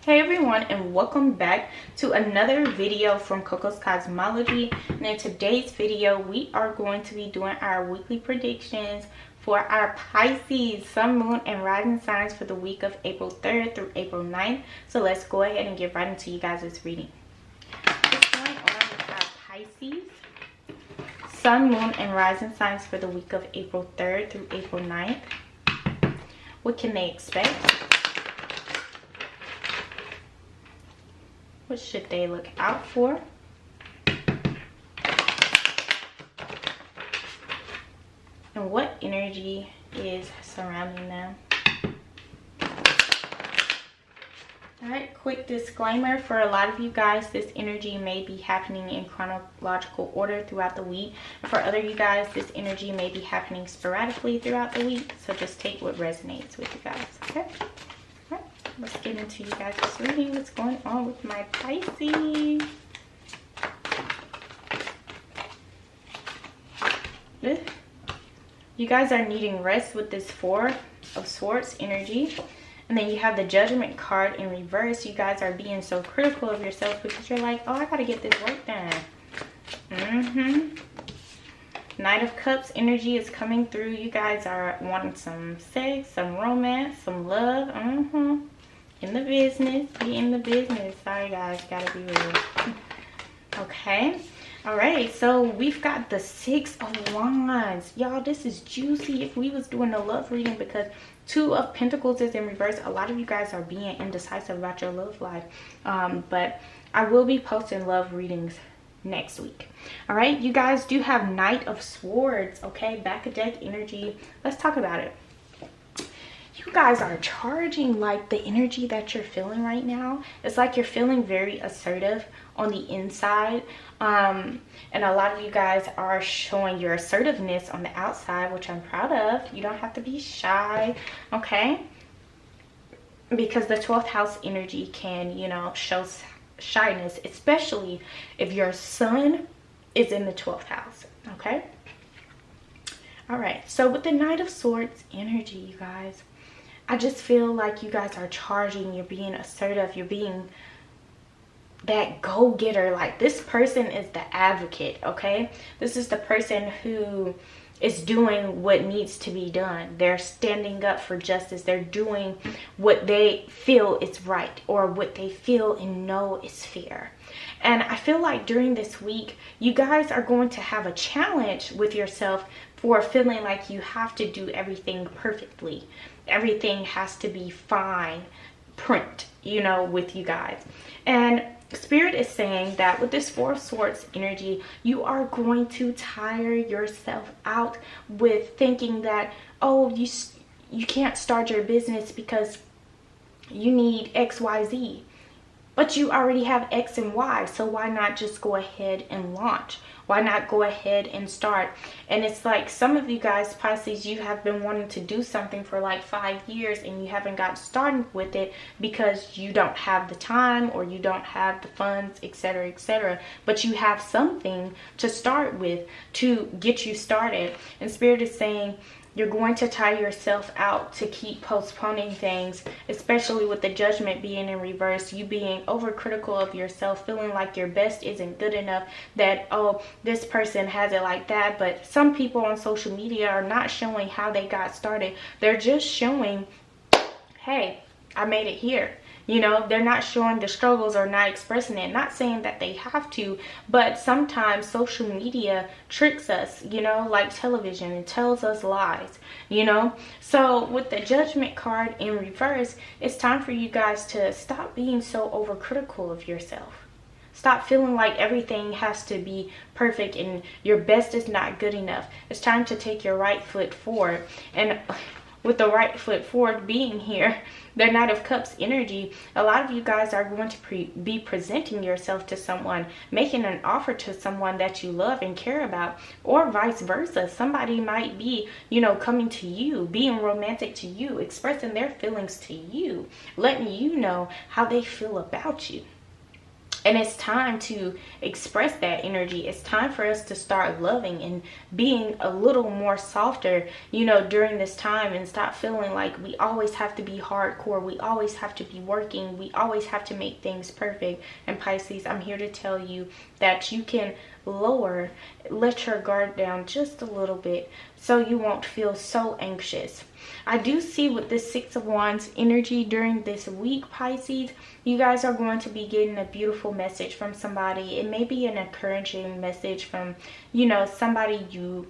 Hey everyone, and welcome back to another video from Coco's Cosmology. And in today's video we are going to be doing our weekly predictions for our Pisces sun, moon, and rising signs for the week of April 3rd through April 9th. So let's go ahead and get right into you guys' reading. What's going on with our Pisces sun, moon, and rising signs for the week of April 3rd through April 9th? What can they expect? What should they look out for? And what energy is surrounding them? Alright, quick disclaimer for a lot of you guys, this energy may be happening in chronological order throughout the week. For other you guys, this energy may be happening sporadically throughout the week. So just take what resonates with you guys, okay? Let's get into you guys' reading. What's going on with my Pisces? You guys are needing rest with this Four of Swords energy. And then you have the Judgment card in reverse. You guys are being so critical of yourself because you're like, oh, I gotta get this work done. Knight of Cups energy is coming through. You guys are wanting some sex, some romance, some love. In the business, be in the business. Sorry guys, gotta be real. Okay, all right, so we've got the Six of Wands. Y'all, this is juicy if we was doing a love reading, because Two of Pentacles is in reverse. A lot of you guys are being indecisive about your love life, but I will be posting love readings next week. All right, you guys do have Knight of Swords. Okay, back of deck energy. Let's talk about it. You guys are charging like the energy that you're feeling right now. It's like you're feeling very assertive on the inside, and a lot of you guys are showing your assertiveness on the outside, which I'm proud of. You don't have to be shy, okay? Because the 12th house energy can, you know, show shyness, especially if your sun is in the 12th house, okay? All right, so with the Knight of Swords energy, you guys, I just feel like you guys are charging. You're being assertive. You're being that go-getter. Like, this person is the advocate, okay? This is the person who is doing what needs to be done. They're standing up for justice. They're doing what they feel is right, or what they feel and know is fair. And I feel like during this week, you guys are going to have a challenge with yourself for feeling like you have to do everything perfectly. Everything has to be fine print, you know, with you guys. And Spirit is saying that with this Four of Swords energy, you are going to tire yourself out with thinking that, oh, you can't start your business because you need XYZ. But you already have X and Y, so why not just go ahead and launch? Why not go ahead and start? And it's like some of you guys, Pisces, you have been wanting to do something for like 5 years and you haven't got started with it because you don't have the time or you don't have the funds, etc., etc. But you have something to start with to get you started. And Spirit is saying, you're going to tire yourself out to keep postponing things, especially with the Judgment being in reverse, you being overcritical of yourself, feeling like your best isn't good enough, that, oh, this person has it like that. But some people on social media are not showing how they got started. They're just showing, hey, I made it here. You know, they're not showing the struggles or not expressing it. Not saying that they have to, but sometimes social media tricks us, you know, like television. It tells us lies, you know. So with the Judgment card in reverse, it's time for you guys to stop being so overcritical of yourself. Stop feeling like everything has to be perfect and your best is not good enough. It's time to take your right foot forward. And with the right foot forward being here, the Knight of Cups energy, a lot of you guys are going to be presenting yourself to someone, making an offer to someone that you love and care about, or vice versa. Somebody might be, you know, coming to you, being romantic to you, expressing their feelings to you, letting you know how they feel about you. And it's time to express that energy. It's time for us to start loving and being a little more softer, you know, during this time, and stop feeling like we always have to be hardcore. We always have to be working. We always have to make things perfect. And Pisces, I'm here to tell you that you can let your guard down just a little bit so you won't feel so anxious. I do see with this Six of Wands energy during this week, Pisces, you guys are going to be getting a beautiful message from somebody. It may be an encouraging message from, you know, somebody you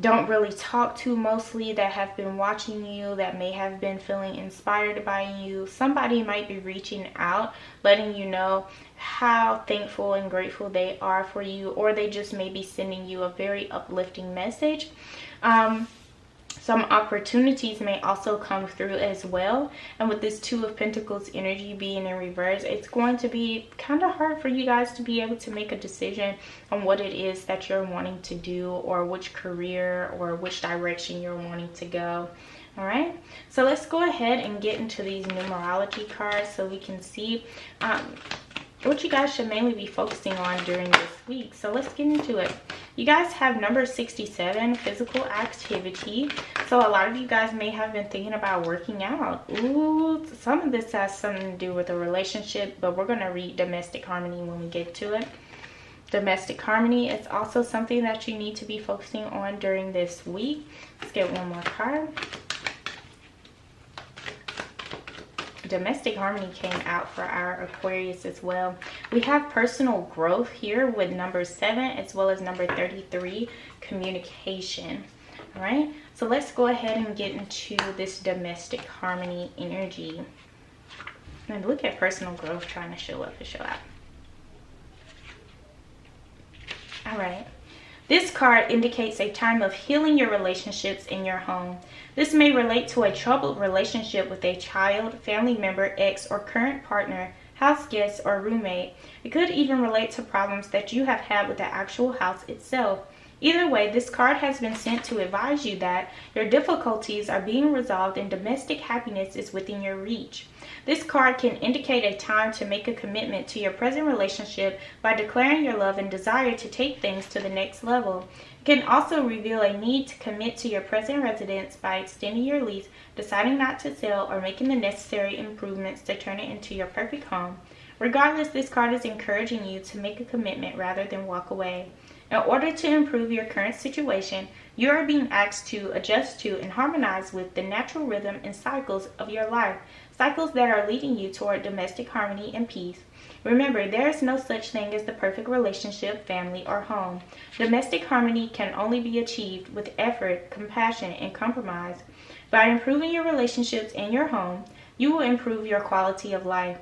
don't really talk to mostly, that have been watching you, that may have been feeling inspired by you. Somebody might be reaching out, letting you know how thankful and grateful they are for you, or they just may be sending you a very uplifting message. Some opportunities may also come through as well. And with this Two of Pentacles energy being in reverse, it's going to be kind of hard for you guys to be able to make a decision on what it is that you're wanting to do, or which career or which direction you're wanting to go. All right, so let's go ahead and get into these numerology cards so we can see what you guys should mainly be focusing on during this week. So let's get into it. You guys have number 67, physical activity. So a lot of you guys may have been thinking about working out. Ooh, some of this has something to do with a relationship, but we're going to read domestic harmony when we get to it. Domestic harmony is also something that you need to be focusing on during this week. Let's get one more card. Domestic harmony came out for our Aquarius as well. We have personal growth here with number 7 as well as number 33, communication. All right, so let's go ahead and get into this domestic harmony energy. And look at personal growth trying to show up and show out. All right. This card indicates a time of healing your relationships in your home. This may relate to a troubled relationship with a child, family member, ex, or current partner, house guest, or roommate. It could even relate to problems that you have had with the actual house itself. Either way, this card has been sent to advise you that your difficulties are being resolved and domestic happiness is within your reach. This card can indicate a time to make a commitment to your present relationship by declaring your love and desire to take things to the next level. It can also reveal a need to commit to your present residence by extending your lease, deciding not to sell, or making the necessary improvements to turn it into your perfect home. Regardless, this card is encouraging you to make a commitment rather than walk away. In order to improve your current situation, you are being asked to adjust to and harmonize with the natural rhythm and cycles of your life, cycles that are leading you toward domestic harmony and peace. Remember, there is no such thing as the perfect relationship, family, or home. Domestic harmony can only be achieved with effort, compassion, and compromise. By improving your relationships and your home, you will improve your quality of life.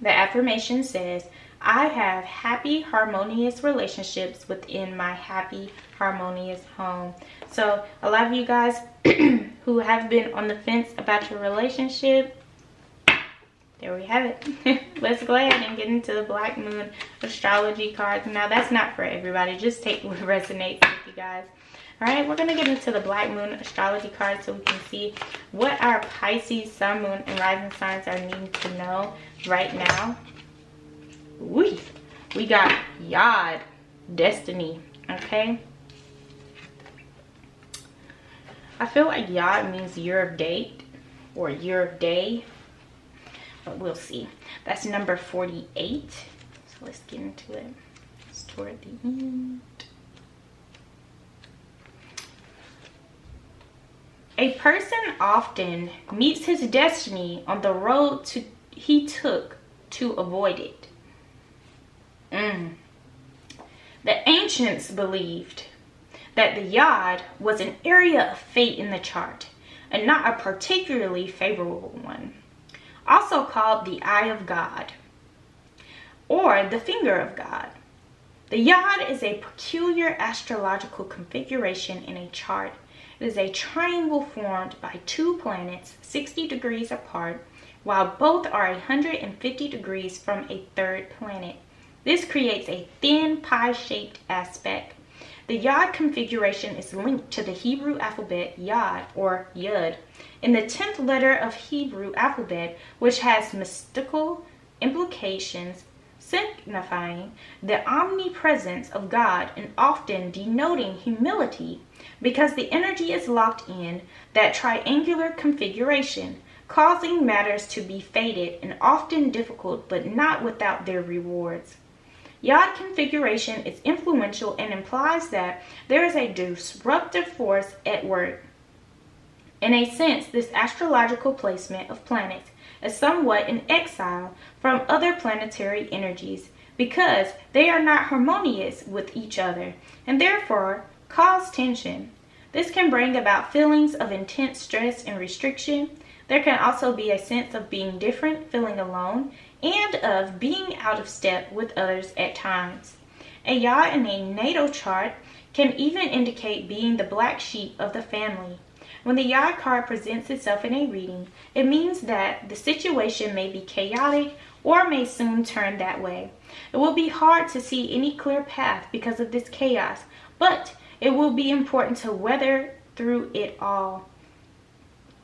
The affirmation says, I have happy, harmonious relationships within my happy, harmonious home. So a lot of you guys who have been on the fence about your relationship, there we have it. Let's go ahead and get into the Black Moon astrology cards. Now, that's not for everybody. Just take what resonates with you guys. All right, we're going to get into the Black Moon astrology cards so we can see what our Pisces, Sun, Moon, and Rising signs are needing to know right now. We got Yod, destiny, okay? I feel like Yod means year of date or year of day, but we'll see. That's number 48. So let's get into it. It's toward the end. A person often meets his destiny on the road he took to avoid it. The ancients believed that the Yod was an area of fate in the chart and not a particularly favorable one, also called the Eye of God or the Finger of God. The Yod is a peculiar astrological configuration in a chart. It is a triangle formed by two planets 60 degrees apart, while both are 150 degrees from a third planet. This creates a thin pie-shaped aspect. The Yod configuration is linked to the Hebrew alphabet Yod or Yud in the 10th letter of Hebrew alphabet, which has mystical implications signifying the omnipresence of God and often denoting humility because the energy is locked in that triangular configuration, causing matters to be fated and often difficult but not without their rewards. Yod configuration is influential and implies that there is a disruptive force at work. In a sense, this astrological placement of planets is somewhat in exile from other planetary energies because they are not harmonious with each other and therefore cause tension. This can bring about feelings of intense stress and restriction. There can also be a sense of being different, feeling alone, and of being out of step with others at times. A Yod in a natal chart can even indicate being the black sheep of the family. When the Yod card presents itself in a reading, it means that the situation may be chaotic or may soon turn that way. It will be hard to see any clear path because of this chaos, but it will be important to weather through it all.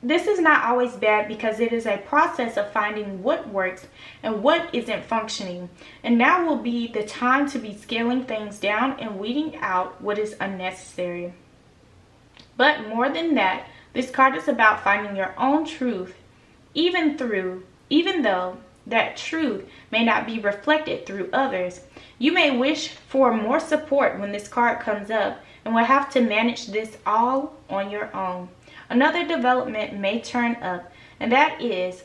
This is not always bad because it is a process of finding what works and what isn't functioning. And now will be the time to be scaling things down and weeding out what is unnecessary. But more than that, this card is about finding your own truth, even though that truth may not be reflected through others. You may wish for more support when this card comes up and will have to manage this all on your own. Another development may turn up, and that is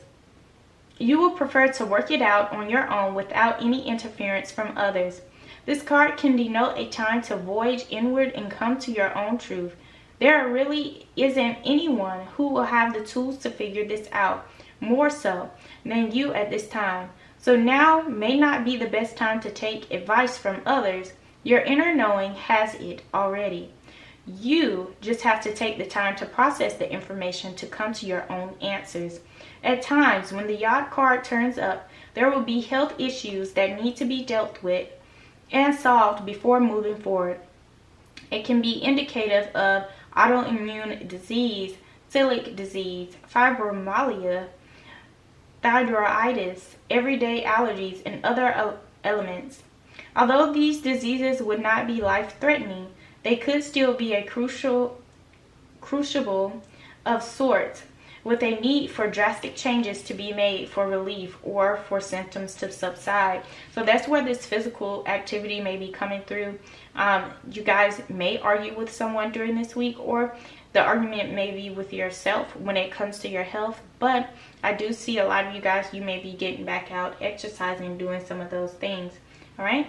you will prefer to work it out on your own without any interference from others. This card can denote a time to voyage inward and come to your own truth. There really isn't anyone who will have the tools to figure this out more so than you at this time. So now may not be the best time to take advice from others. Your inner knowing has it already. You just have to take the time to process the information to come to your own answers. At times, when the Yod card turns up, there will be health issues that need to be dealt with and solved before moving forward. It can be indicative of autoimmune disease, celiac disease, fibromyalgia, thyroiditis, everyday allergies, and other elements. Although these diseases would not be life-threatening, they could still be a crucible of sorts, with a need for drastic changes to be made for relief or for symptoms to subside. So that's where this physical activity may be coming through. You guys may argue with someone during this week, or the argument may be with yourself when it comes to your health. But I do see a lot of you guys, you may be getting back out, exercising, doing some of those things. All right.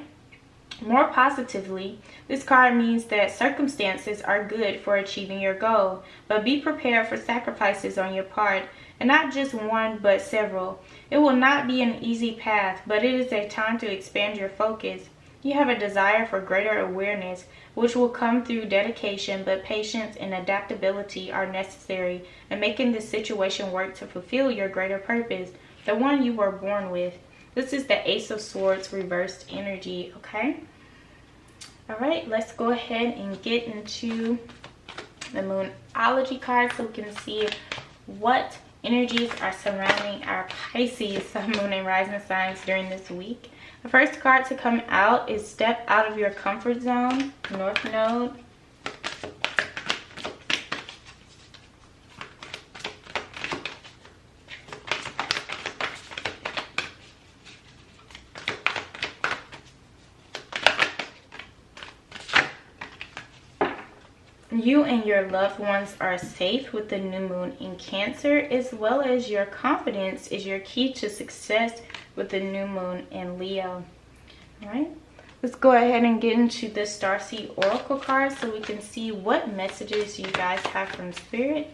More positively, this card means that circumstances are good for achieving your goal, but be prepared for sacrifices on your part, and not just one but several. It will not be an easy path, but it is a time to expand your focus. You have a desire for greater awareness, which will come through dedication, but patience and adaptability are necessary in making this situation work to fulfill your greater purpose, the one you were born with. This is the Ace of Swords reversed energy, okay? All right, let's go ahead and get into the Numerology card so we can see what energies are surrounding our Pisces Sun, Moon, and Rising signs during this week. The first card to come out is Step Out of Your Comfort Zone, North Node. You and your loved ones are safe with the new moon in Cancer, as well as your confidence is your key to success with the new moon in Leo. All right, let's go ahead and get into the Starseed Oracle card so we can see what messages you guys have from Spirit.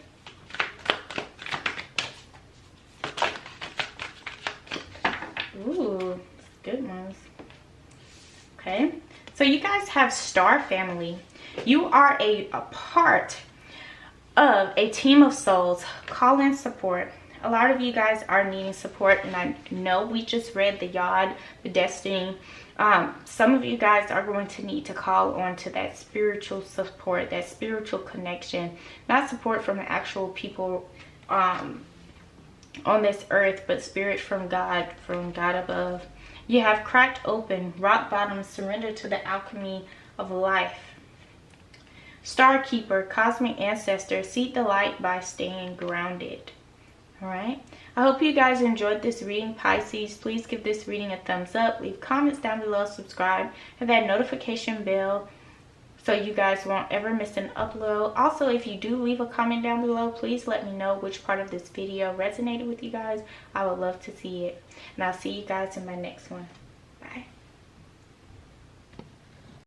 Ooh, good ones. Okay, so you guys have Star Family. You are a part of a team of souls. Call in support. A lot of you guys are needing support, and I know we just read the Yod, the Destiny. Some of you guys are going to need to call on to that spiritual support, that spiritual connection. Not support from the actual people on this earth, but spirit from God above. You have cracked open, rock bottom, surrender to the alchemy of life. Star Keeper, cosmic ancestor, seek the light by staying grounded. All right. I hope you guys enjoyed this reading, Pisces. Please give this reading a thumbs up. Leave comments down below. Subscribe. Hit that notification bell so you guys won't ever miss an upload. Also, if you do leave a comment down below, please let me know which part of this video resonated with you guys. I would love to see it. And I'll see you guys in my next one. Bye.